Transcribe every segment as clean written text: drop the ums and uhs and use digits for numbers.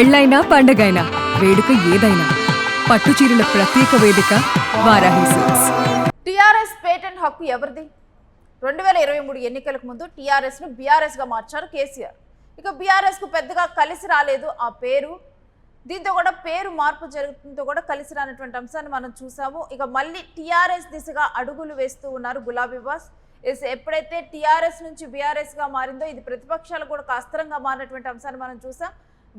పెళ్ళైనా పండగైనా వేడుక ఏదైనా పట్టు చీరల ప్రత్యేక వేదిక వారాహి సిల్క్స్. టీఆర్ఎస్ పేటెంట్ హక్కు ఎవరిది? 2023 ఎన్నికలకు ముందు టీఆర్ఎస్ ను బీఆర్ఎస్ గా మార్చారు కేసీఆర్. ఇక బీఆర్ఎస్ కు పెద్దగా కలిసి రాలేదు ఆ పేరు. దీంతో కూడా పేరు మార్పు జరుగుతుందో కూడా కలిసి రానటువంటి అంశాన్ని మనం చూసాము. ఇక మళ్ళీ టీఆర్ఎస్ దిశగా అడుగులు వేస్తూ ఉన్నారు గులాబీ బాస్. ఎప్పుడైతే టీఆర్ఎస్ నుంచి బీఆర్ఎస్ గా మారిందో ఇది ప్రతిపక్షాలు కూడా ఒక అస్త్రంగా మారినటువంటి అంశాన్ని మనం చూసాం.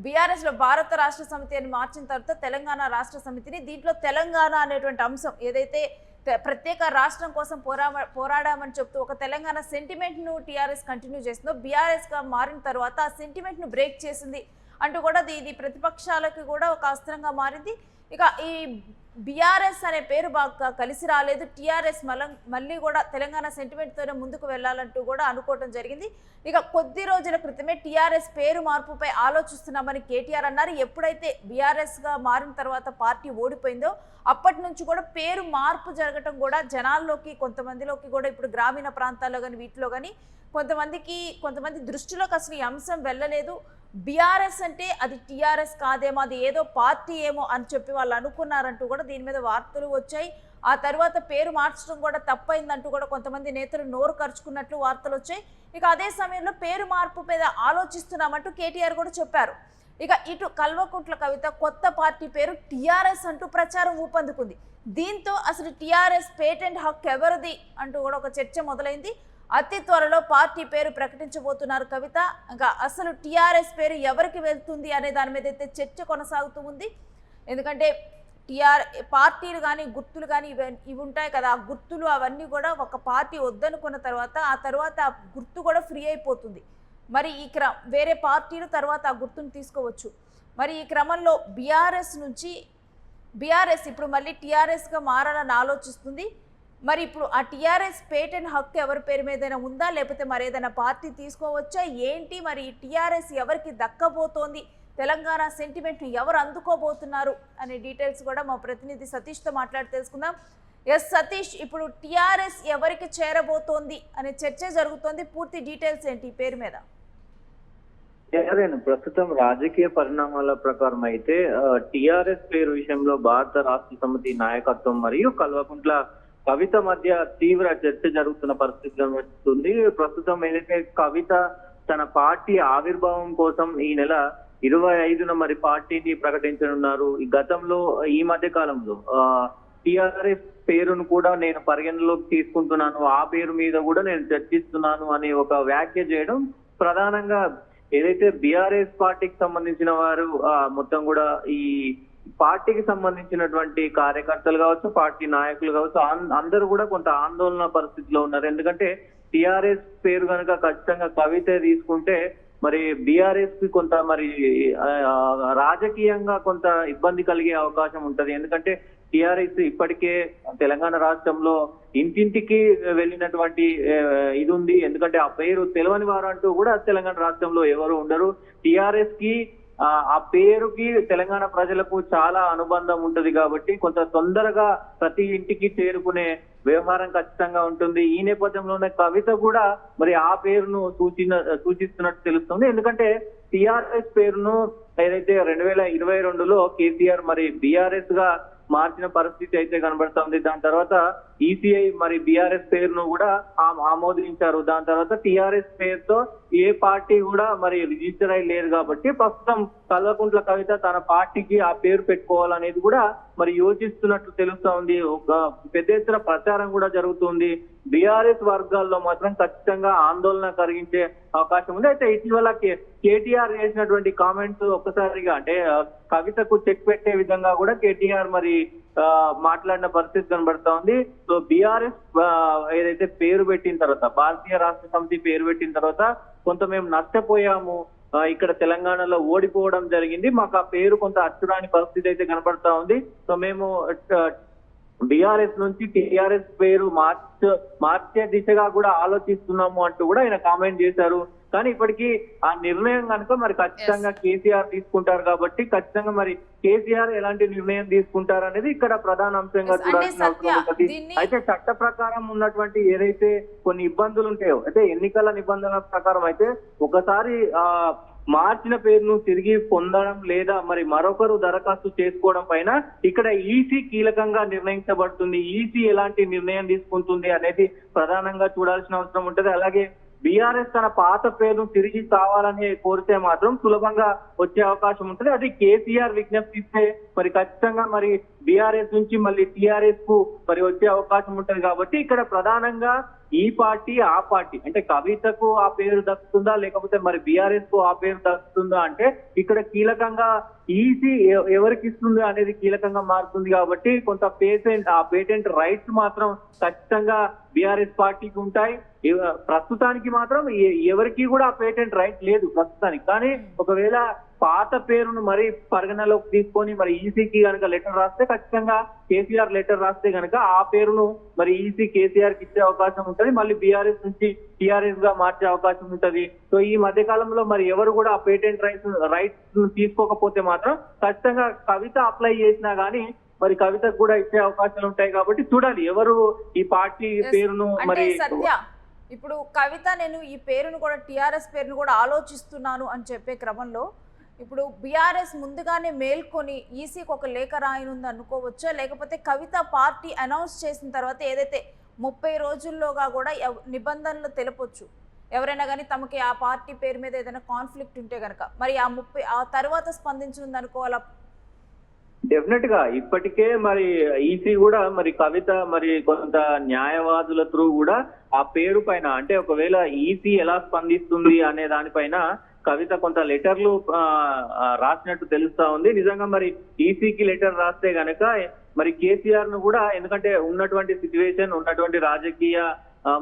బీఆర్ఎస్ లో భారత రాష్ట్ర సమితి అని మార్చిన తర్వాత తెలంగాణ రాష్ట్ర సమితిని, దీంట్లో తెలంగాణ అనేటువంటి అంశం ఏదైతే ప్రత్యేక రాష్ట్రం కోసం పోరాడామని చెప్తూ ఒక తెలంగాణ సెంటిమెంట్ ను టీఆర్ఎస్ కంటిన్యూ చేస్తుందో, బీఆర్ఎస్ గా మారిన తర్వాత ఆ సెంటిమెంట్ ను బ్రేక్ చేసింది అంటూ కూడా ఇది ప్రతిపక్షాలకు కూడా ఒక అస్త్రంగా మారింది. ఇక ఈ బీఆర్ఎస్ అనే పేరు బాగా కలిసి రాలేదు, టీఆర్ఎస్ మళ్ళీ కూడా తెలంగాణ సెంటిమెంట్తోనే ముందుకు వెళ్ళాలంటూ కూడా అనుకోవడం జరిగింది. ఇక కొద్ది రోజుల క్రితమే టీఆర్ఎస్ పేరు మార్పుపై ఆలోచిస్తున్నామని కేటీఆర్ అన్నారు. ఎప్పుడైతే బీఆర్ఎస్గా మారిన తర్వాత పార్టీ ఓడిపోయిందో అప్పటి నుంచి కూడా పేరు మార్పు జరగటం కూడా జనాల్లోకి, కొంతమందిలోకి కూడా ఇప్పుడు గ్రామీణ ప్రాంతాల్లో కానీ వీటిలో కానీ కొంతమంది దృష్టిలోకి అసలు ఈ అంశం వెళ్ళలేదు. బీఆర్ఎస్ అంటే అది టీఆర్ఎస్ కాదేమో, అది ఏదో పార్టీ ఏమో అని చెప్పి వాళ్ళు అనుకున్నారంటూ కూడా దీని మీద వార్తలు వచ్చాయి. ఆ తర్వాత పేరు మార్చడం కూడా తప్పైందంటూ కూడా కొంతమంది నేతలు నోరు ఖర్చుకున్నట్లు వార్తలు వచ్చాయి. ఇక అదే సమయంలో పేరు మార్పు మీద ఆలోచిస్తున్నామంటూ కేటీఆర్ కూడా చెప్పారు. ఇక ఇటు కల్వకుంట్ల కవిత కొత్త పార్టీ పేరు టీఆర్ఎస్ అంటూ ప్రచారం ఊపందుకుంది. దీంతో అసలు టీఆర్ఎస్ పేటెంట్ హక్కు ఎవరిది అంటూ కూడా ఒక చర్చ మొదలైంది. అతి త్వరలో పార్టీ పేరు ప్రకటించబోతున్నారు కవిత. ఇంకా అసలు టీఆర్ఎస్ పేరు ఎవరికి వెళ్తుంది అనే దాని మీద అయితే చర్చ కొనసాగుతూ ఉంది. ఎందుకంటే పార్టీలు కానీ గుర్తులు కానీ ఇవి ఉంటాయి కదా, ఆ గుర్తులు అవన్నీ కూడా ఒక పార్టీ వద్దనుకున్న తర్వాత ఆ తర్వాత ఆ గుర్తు కూడా ఫ్రీ అయిపోతుంది. మరి వేరే పార్టీలు తర్వాత ఆ గుర్తును తీసుకోవచ్చు. మరి ఈ క్రమంలో బీఆర్ఎస్ ఇప్పుడు మళ్ళీ టీఆర్ఎస్గా మారాలని ఆలోచిస్తుంది. మరి ఇప్పుడు ఆ టీఆర్ఎస్ పేటెంట్ హక్కు ఎవరి పేరు మీదైనా ఉందా, లేకపోతే మరి ఏదైనా పార్టీ తీసుకోవచ్చా ఏంటి? మరి టీఆర్ఎస్ ఎవరికి దక్కబోతోంది, తెలంగాణ సెంటిమెంట్ను ఎవరు అందుకోబోతున్నారు అనే డీటెయిల్స్ కూడా మా ప్రతినిధి సతీష్తో మాట్లాడి తెలుసుకుందాం. ఎస్ సతీష్, ఇప్పుడు టీఆర్ఎస్ ఎవరికి చేరబోతోంది అనే చర్చ జరుగుతోంది, పూర్తి డీటెయిల్స్ ఏంటి ఈ పేరు మీద? ప్రస్తుతం రాజకీయ పరిణామాల ప్రకారం అయితే టిఆర్ఎస్ పేరు విషయంలో భారత రాష్ట్ర సమితి నాయకత్వం మరియు కల్వకుంట్ల కవిత మధ్య తీవ్ర చర్చ జరుగుతున్న పరిస్థితి కనిపిస్తుంది. ప్రస్తుతం ఏదైతే కవిత తన పార్టీ ఆవిర్భావం కోసం ఈ నెల 25న మరి పార్టీని ప్రకటించనున్నారు. ఈ గతంలో ఈ మధ్య కాలంలో టిఆర్ఎస్ పేరును కూడా నేను పరిగణలోకి తీసుకుంటున్నాను, ఆ పేరు మీద కూడా నేను చర్చిస్తున్నాను అని ఒక వ్యాఖ్య చేయడం, ప్రధానంగా ఏదైతే బీఆర్ఎస్ పార్టీకి సంబంధించిన వారు మొత్తం కూడా ఈ పార్టీకి సంబంధించినటువంటి కార్యకర్తలు కావచ్చు, పార్టీ నాయకులు కావచ్చు, అందరూ కూడా కొంత ఆందోళన పరిస్థితిలో ఉన్నారు. ఎందుకంటే టిఆర్ఎస్ పేరు కనుక ఖచ్చితంగా కవిత తీసుకుంటే మరి బీఆర్ఎస్ కి కొంత మరి రాజకీయంగా కొంత ఇబ్బంది కలిగే అవకాశం ఉంటది. ఎందుకంటే టిఆర్ఎస్ ఇప్పటికే తెలంగాణ రాష్ట్రంలో ఇంటింటికి వెళ్ళినటువంటి ఇది ఉంది. ఎందుకంటే ఆ పేరు తెలియని వారు అంటూ కూడా తెలంగాణ రాష్ట్రంలో ఎవరు ఉండరు. టిఆర్ఎస్ కి ఆ పేరుకి తెలంగాణ ప్రజలకు చాలా అనుబంధం ఉంటది కాబట్టి కొంత తొందరగా ప్రతి ఇంటికి చేరుకునే వ్యవహారం ఖచ్చితంగా ఉంటుంది. ఈ నేపథ్యంలోనే కవిత కూడా మరి ఆ పేరును సూచిస్తున్నట్టు తెలుస్తుంది. ఎందుకంటే టిఆర్ఎస్ పేరును ఏదైతే 2022లో కేసీఆర్ మరి బీఆర్ఎస్ గా మార్చిన పరిస్థితి అయితే కనబడుతుంది. దాని తర్వాత ఈసీఐ మరి బీఆర్ఎస్ పేరును కూడా ఆమోదించారు. దాని తర్వాత టిఆర్ఎస్ పేరుతో ఏ పార్టీ కూడా మరి రిజిస్టర్ అయి లేదు కాబట్టి ప్రస్తుతం కల్వకుంట్ల కవిత తన పార్టీకి ఆ పేరు పెట్టుకోవాలనేది కూడా మరి యోచిస్తున్నట్లు తెలుస్తా ఉంది. ఒక పెద్ద ఎత్తున ప్రచారం కూడా జరుగుతుంది. బీఆర్ఎస్ వర్గాల్లో మాత్రం ఖచ్చితంగా ఆందోళన కలిగించే అవకాశం ఉంది. అయితే ఇటీవల కేటీఆర్ చేసినటువంటి కామెంట్స్ ఒక్కసారిగా అంటే కవితకు చెక్ పెట్టే విధంగా కూడా కేటీఆర్ మరి మాట్లాడిన పరిస్థితి కనబడతా ఉంది. సో బీఆర్ఎస్ ఏదైతే పేరు పెట్టిన తర్వాత, భారతీయ రాష్ట్ర సమితి పేరు పెట్టిన తర్వాత కొంత మేము నష్టపోయాము, ఇక్కడ తెలంగాణలో ఓడిపోవడం జరిగింది, మాకు ఆ పేరు కొంత అచ్చురాని పరిస్థితి అయితే కనబడతా ఉంది. సో మేము బీఆర్ఎస్ నుంచి టిఆర్ఎస్ పేరు మార్చే దిశగా కూడా ఆలోచిస్తున్నాము అంటూ కూడా ఆయన కామెంట్ చేశారు. కానీ ఇప్పటికీ ఆ నిర్ణయం కనుక మరి ఖచ్చితంగా కేసీఆర్ తీసుకుంటారు కాబట్టి ఖచ్చితంగా మరి కేసీఆర్ ఎలాంటి నిర్ణయం తీసుకుంటారు అనేది ఇక్కడ ప్రధాన అంశంగా చూడాల్సిన అవసరం ఉంటుంది. అయితే చట్ట ప్రకారం ఉన్నటువంటి ఏదైతే కొన్ని ఇబ్బందులు ఉంటాయో, అయితే ఎన్నికల నిబంధనల ప్రకారం అయితే ఒకసారి మార్చిన పేరును తిరిగి పొందడం లేదా మరి మరొకరు దరఖాస్తు చేసుకోవడం పైన ఇక్కడ ఈసీ కీలకంగా నిర్ణయించబడుతుంది. ఈసీ ఎలాంటి నిర్ణయం తీసుకుంటుంది అనేది ప్రధానంగా చూడాల్సిన అవసరం ఉంటది. అలాగే బీఆర్ఎస్ తన పాత పేరును తిరిగి కావాలని కోరితే మాత్రం సులభంగా వచ్చే అవకాశం ఉంటుంది. అది కేసీఆర్ విజ్ఞప్తి ఇస్తే మరి ఖచ్చితంగా మరి బీఆర్ఎస్ నుంచి మళ్ళీ టీఆర్ఎస్ కు మరి వచ్చే అవకాశం ఉంటుంది. కాబట్టి ఇక్కడ ప్రధానంగా ఈ పార్టీ ఆ పార్టీ అంటే కవితకు ఆ పేరు దక్కుతుందా లేకపోతే మరి బీఆర్ఎస్ కు ఆ పేరు దక్కుతుందా అంటే ఇక్కడ కీలకంగా ఈసీ ఎవరికి ఇస్తుంది అనేది కీలకంగా మారుతుంది. కాబట్టి కొంత పేటెంట్ రైట్స్ మాత్రం ఖచ్చితంగా బీఆర్ఎస్ పార్టీకి ఉంటాయి. ప్రస్తుతానికి మాత్రం ఎవరికి కూడా ఆ పేటెంట్ రైట్ లేదు ప్రస్తుతానికి. కానీ ఒకవేళ పాత పేరును మరి పరిగణలోకి తీసుకొని మరి ఈసీకి కనుక లెటర్ రాస్తే ఖచ్చితంగా కేసీఆర్ లెటర్ రాస్తే కనుక ఆ పేరును మరి ఈసీ కేసీఆర్ కి ఇచ్చే అవకాశం ఉంటది. మళ్ళీ బీఆర్ఎస్ నుంచి టీఆర్ఎస్ గా మార్చే అవకాశం ఉంటది. సో ఈ మధ్య కాలంలో మరి ఎవరు కూడా ఆ పేటెంట్ రైట్స్ తీసుకోకపోతే మాత్రం ఖచ్చితంగా కవిత అప్లై చేసినా గానీ మరి కవితకు కూడా ఇచ్చే అవకాశాలు ఉంటాయి. కాబట్టి చూడాలి ఎవరు ఈ పార్టీ పేరును మరి సత్య ఇప్పుడు కవిత నేను ఈ పేరును కూడా టీఆర్ఎస్ పేరును కూడా ఆలోచిస్తున్నాను అని చెప్పే క్రమంలో ఇప్పుడు బీఆర్ఎస్ ముందుగానే మేల్కొని ఈసీకి ఒక లేఖ రాయనుంది అనుకోవచ్చా, లేకపోతే కవిత పార్టీ అనౌన్స్ చేసిన తర్వాత ఏదైతే 30 రోజుల్లోగా కూడా నిబంధనలు తెలపొచ్చు ఎవరైనా కానీ తమకి ఆ పార్టీ పేరు మీద ఏదైనా కాన్ఫ్లిక్ట్ ఉంటే కనుక మరి ఆ తర్వాత స్పందించింది అనుకోవాలా? డెఫినెట్ గా ఇప్పటికే మరి ఈసీ కూడా మరి కవిత మరి కొంత న్యాయవాదుల త్రూ కూడా ఆ పేరు పైన అంటే ఒకవేళ ఈసీ ఎలా స్పందిస్తుంది అనే దానిపైన కవిత కొంత లెటర్లు రాసినట్టు తెలుస్తా ఉంది. నిజంగా మరి ఈసీకి లెటర్ రాస్తే గనక మరి కేసీఆర్ ను కూడా ఎందుకంటే ఉన్నటువంటి సిచ్యువేషన్ ఉన్నటువంటి రాజకీయ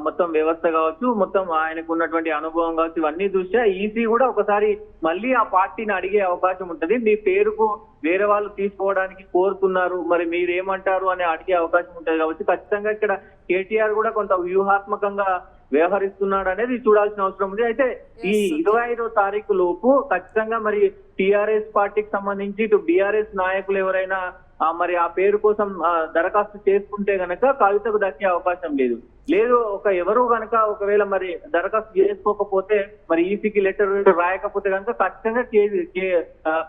మొత్తం వ్యవస్థ కావచ్చు మొత్తం ఆయనకు ఉన్నటువంటి అనుభవం కావచ్చు ఇవన్నీ దృష్ట్యా ఈసీ కూడా ఒకసారి మళ్ళీ ఆ పార్టీని అడిగే అవకాశం ఉంటది. మీ పేరుకు వేరే వాళ్ళు తీసుకోవడానికి కోరుతున్నారు మరి మీరేమంటారు అని అడిగే అవకాశం ఉంటది. కాబట్టి ఖచ్చితంగా ఇక్కడ కేటీఆర్ కూడా కొంత వ్యూహాత్మకంగా వ్యవహరిస్తున్నాడు అనేది చూడాల్సిన అవసరం ఉంది. అయితే ఈ 25వ తారీఖు లోపు ఖచ్చితంగా మరి టీఆర్ఎస్ పార్టీకి సంబంధించి ఇటు బీఆర్ఎస్ నాయకులు ఎవరైనా మరి ఆ పేరు కోసం దరఖాస్తు చేసుకుంటే గనక కవితకు దక్కే అవకాశం లేదు ఎవరు గనక ఒకవేళ మరి దరఖాస్తు చేసుకోకపోతే మరి ఈసీకి లెటర్ రాయకపోతే కనుక ఖచ్చితంగా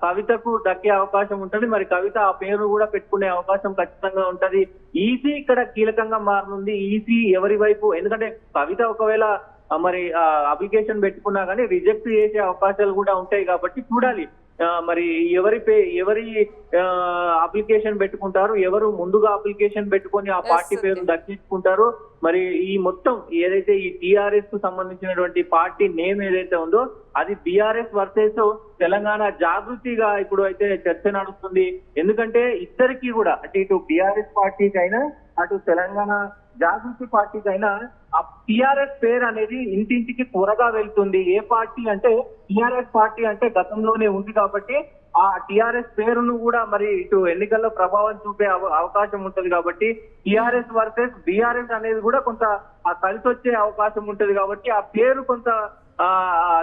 కవితకు దక్కే అవకాశం ఉంటుంది. మరి కవిత ఆ పేరు కూడా పెట్టుకునే అవకాశం ఖచ్చితంగా ఉంటది. ఈసీ ఇక్కడ కీలకంగా మారనుంది. ఈసీ ఎవరి వైపు ఎందుకంటే కవిత ఒకవేళ మరి అప్లికేషన్ పెట్టుకున్నా కానీ రిజెక్ట్ చేసే అవకాశాలు కూడా ఉంటాయి. కాబట్టి చూడాలి మరి ఎవరి అప్లికేషన్ పెట్టుకుంటారు, ఎవరు ముందుగా అప్లికేషన్ పెట్టుకొని ఆ పార్టీ పేరు దక్కించుకుంటారు. మరి ఈ మొత్తం ఏదైతే ఈ టీఆర్ఎస్ కు సంబంధించినటువంటి పార్టీ నేమ్ ఏదైతే ఉందో అది బీఆర్ఎస్ వర్సెస్ తెలంగాణ జాగృతిగా ఇప్పుడు అయితే చర్చ నడుస్తుంది. ఎందుకంటే ఇద్దరికి కూడా అంటే ఇటు బీఆర్ఎస్ పార్టీకి అయినా అటు తెలంగాణ జాగృతి పార్టీకి అయినా ఆ టీఆర్ఎస్ పేరు అనేది ఇంటింటికి త్వరగా వెళ్తుంది. ఏ పార్టీ అంటే టీఆర్ఎస్ పార్టీ అంటే గతంలోనే ఉంది కాబట్టి ఆ టీఆర్ఎస్ పేరును కూడా మరి ఇటు ఎన్నికల్లో ప్రభావం చూపే అవకాశం ఉంటది. కాబట్టి టీఆర్ఎస్ వర్సెస్ బీఆర్ఎస్ అనేది కూడా కొంత కలిసి వచ్చే అవకాశం ఉంటది. కాబట్టి ఆ పేరు కొంత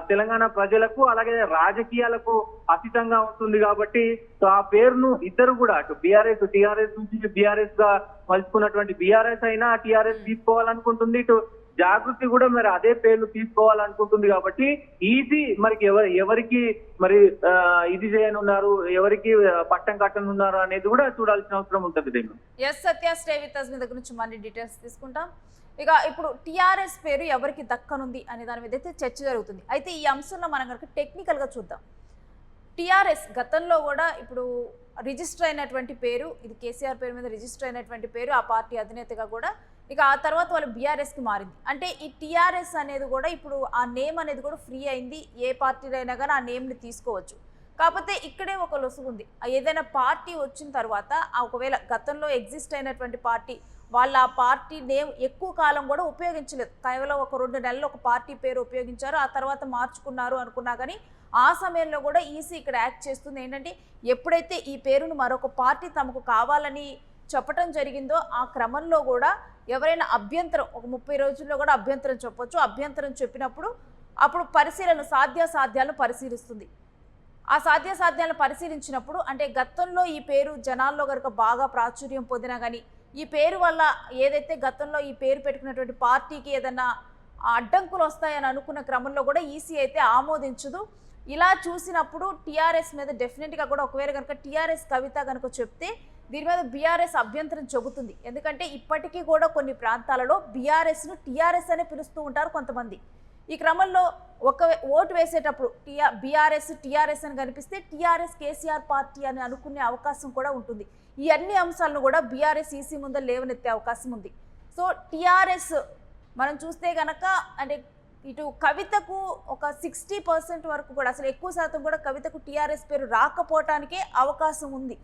తెలంగాణ ప్రజలకు అలాగే రాజకీయాలకు అతీతంగా ఉంటుంది. కాబట్టి ఆ పేరును ఇద్దరు కూడా అటు బీఆర్ఎస్ టీఆర్ఎస్ నుంచి బీఆర్ఎస్ గా మలుచుకున్నటువంటి బీఆర్ఎస్ అయినా టీఆర్ఎస్ తీసుకోవాలనుకుంటుంది, ఇటు జాగృతి కూడా మరి అదే పేర్లు తీసుకోవాలనుకుంటుంది. కాబట్టి ఈసీ మరి ఎవరికి మరి ఇది చేయనున్నారు, ఎవరికి పట్టం కట్టనున్నారు అనేది కూడా చూడాల్సిన అవసరం ఉంటుంది. దీన్ని సత్య స్టే విత్ us మీద గురించి మళ్ళీ డీటెయిల్స్ తీసుకుంటాం. ఇక ఇప్పుడు టీఆర్ఎస్ పేరు ఎవరికి దక్కనుంది అనే దాని మీద అయితే చర్చ జరుగుతుంది. అయితే ఈ అంశంలో మనం కనుక టెక్నికల్గా చూద్దాం. టీఆర్ఎస్ గతంలో కూడా ఇప్పుడు రిజిస్టర్ అయినటువంటి పేరు ఇది కేసీఆర్ పేరు మీద రిజిస్టర్ అయినటువంటి పేరు ఆ పార్టీ అధినేతగా కూడా ఇక ఆ తర్వాత వాళ్ళు బీఆర్ఎస్కి మారింది. అంటే ఈ టీఆర్ఎస్ అనేది కూడా ఇప్పుడు ఆ నేమ్ అనేది కూడా ఫ్రీ అయింది. ఏ పార్టీలో అయినా కానీ ఆ నేమ్ని తీసుకోవచ్చు. కాకపోతే ఇక్కడే ఒక లొసుగు ఉంది. ఏదైనా పార్టీ వచ్చిన తర్వాత ఒకవేళ గతంలో ఎగ్జిస్ట్ అయినటువంటి పార్టీ వాళ్ళ ఆ పార్టీ నేమ్ ఎక్కువ కాలం కూడా ఉపయోగించలేదు. కేవలం ఒక 2 నెలలు ఒక పార్టీ పేరు ఉపయోగించారు, ఆ తర్వాత మార్చుకున్నారు అనుకున్నా కానీ ఆ సమయంలో కూడా ఈసీ ఇక్కడ యాక్ట్ చేస్తుంది. ఏంటంటే ఎప్పుడైతే ఈ పేరును మరొక పార్టీ తమకు కావాలని చెప్పటం జరిగిందో ఆ క్రమంలో కూడా ఎవరైనా అభ్యంతరం ఒక 30 రోజుల్లో కూడా అభ్యంతరం చెప్పొచ్చు. అభ్యంతరం చెప్పినప్పుడు అప్పుడు సాధ్యాసాధ్యాలను పరిశీలిస్తుంది. ఆ సాధ్యాసాధ్యాలను పరిశీలించినప్పుడు అంటే గతంలో ఈ పేరు జనాల్లో కనుక బాగా ప్రాచుర్యం పొందినా కానీ ఈ పేరు వల్ల ఏదైతే గతంలో ఈ పేరు పెట్టుకున్నటువంటి పార్టీకి ఏదైనా అడ్డంకులు వస్తాయని అనుకున్న క్రమంలో కూడా ఈసీ అయితే ఆమోదించదు. ఇలా చూసినప్పుడు టీఆర్ఎస్ మీద డెఫినెట్గా కూడా ఒకవేళ కనుక టీఆర్ఎస్ కవిత కనుక చెప్తే దీని మీద బీఆర్ఎస్ అభ్యంతరం చెబుతుంది. ఎందుకంటే ఇప్పటికీ కూడా కొన్ని ప్రాంతాలలో బీఆర్ఎస్ను టీఆర్ఎస్ అనే పిలుస్తూ ఉంటారు కొంతమంది. ఈ క్రమంలో ఒక ఓటు వేసేటప్పుడు బీఆర్ఎస్ టీఆర్ఎస్ అని కనిపిస్తే టీఆర్ఎస్ కేసీఆర్ పార్టీ అని అనుకునే అవకాశం కూడా ఉంటుంది. ఈ అన్ని అంశాలను కూడా బీఆర్ఎస్ ఈసీ ముందర లేవనెత్తే అవకాశం ఉంది. సో టీఆర్ఎస్ మనం చూస్తే కనుక అంటే ఇటు కవితకు ఒక 60% వరకు కూడా, అసలు ఎక్కువ శాతం కూడా కవితకు టీఆర్ఎస్ పేరు రాకపోవటానికే అవకాశం ఉంది.